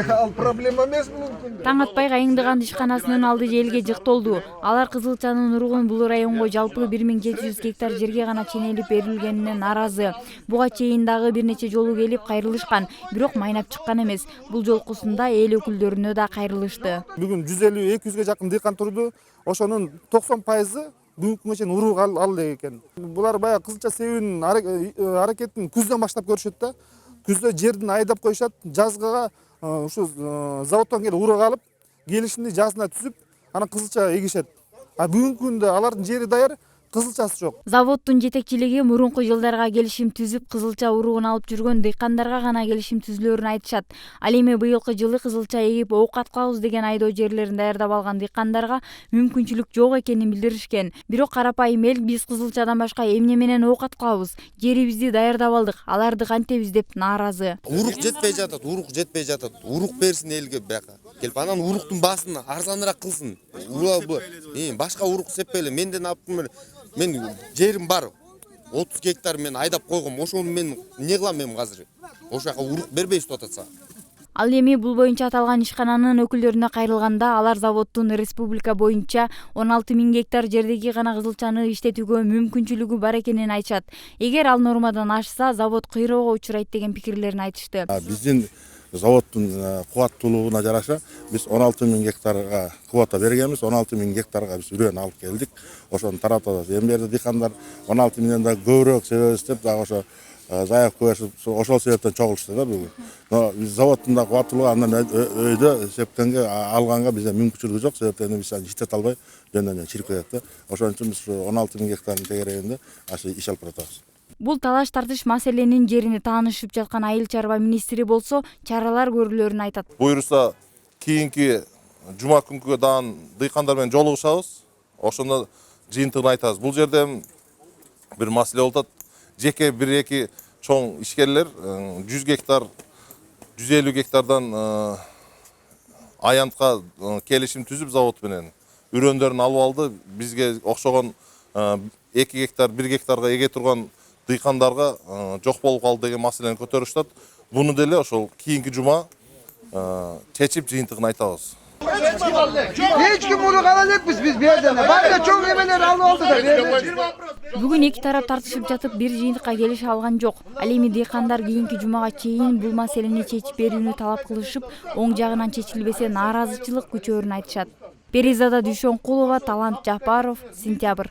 Ал проблема эмес мүмкүн. Таң атпай Кайыңдыган ишканасынын алды желге жыктолду. Алар кызылчанын уругун бул районго жалпы 1700 гектар жерге гана ченелип берилгенине нааразы. Буга чейин дагы бир нече жолу келип кайрылышкан, бирок майнап чыккан эмес. Бул жолкусунда эл өкүлдөрүнө да кайрылышты. Бүгүн 150-200ге жакын дыйкан турду. Ошонун 90% бүгүнкү күнгө чейин урук алды экен. Булар баягы кызылча себүүнүн аракетин күздөн баштап көрүшөт да. Күздө жердин айдап коюшат, жазгыга ушу заводдон келип урук алып, келишимди жазына түзүп, анан кызылча эгишет. А бүгүнкү күндө алардын жери даяр, кызылчасы жок. Заводдун жетекчилиги мурунку жылдарга келишим түзүп, кызылча уругун алып жүргөн дыйкандарга гана келишим түзүлөрүн айтышат. Ал эми быйылкы жылы кызылча эгип оокат кылабыз деген айдоо жерлерин даярдап алган дыйкандарга мүмкүнчүлүк жок экенин билдиришкен. Бирок карапайым эл биз кызылчадан башка эмне менен оокат кылабыз? Жерибизди даярдап алдык, аларды кантебиз деп нааразы. Урук жетпей жатат. Урук берсин элге бияка. Келип анан уруктун баасын арзаныраак кылсын. Башка урук сеппейле менден алып мен жерим бар. 30 гектар мен айдап койгом. Ошону мен эмне кылам эми азыр? Ошол жака урук бербей ататса. Ал эми бул боюнча аталган ишкананын өкүлдөрүнө кайрылганда алар заводдун республика боюнча 16 000 гектар жердеги гана кызылчаны иштетүүгө мүмкүнчүлүгү бар экенин айтышат. Эгер ал нормадан ашса, завод кыйроого учурайт деген пикирлерин айтышты. Биздин заводдун кубаттуулугуна жараша биз 16 000 гектарга квота бергенбиз. 16 000 гектарга биз үрөн алып келдик. Ошону таратабыз. Эми берде дыйкандар 16 000ден да көбүрөөк себебиз деп дагы ошо заявка коюшуп, ошол себептен чогулушту да бүгүн. Но биз заводдун да кубаттуулугу андан өйдө эсептенге алганга бизде мүмкүнчүлүгү жок. Себептен биз аны иштете албай жөндөн чирип кетет да. Ошон үчүн биз 16 000 гектардын тегерегинде иш алып баратабыз. Бул талаш тартыш маселенин жерине таанышып жаткан айыл чарба министри болсо чаралар көрүлөрүн айтат. Буйруса кийинки жума күнгө дагы дыйкандар менен жолугушабыз. Ошондо жыйынтыгын айтабыз. Бул жерде бир маселе болуп атат. Жеке 1-2 чоң ишкерлер 100 гектар, 150 гектардан аянтка келишим түзүп завод менен үрөндөрүн алып алды. Бизге окшогон 2 гектар, 1 гектарга эге турган дыйкандарга жок болуп калды деген маселени көтөрүшөт. Буну деле ошол кийинки жума чечип жыйынтыгын айтабыз. Эч ким урук ала элекпиз биз берден. Башка чоң эмелер алып алды да. Бүгүн эки тарап тартышып жатып бир жыйынтыкка келише алган жок. Ал эми дыйкандар кийинки жумага чейин бул маселени чечип берүүнү талап кылышып, оң жагынан чечилбесе нааразычылык күчөөрүн айтышат. Перизада Дүйшөнкулова, Талант Жапаров, Сентябрь.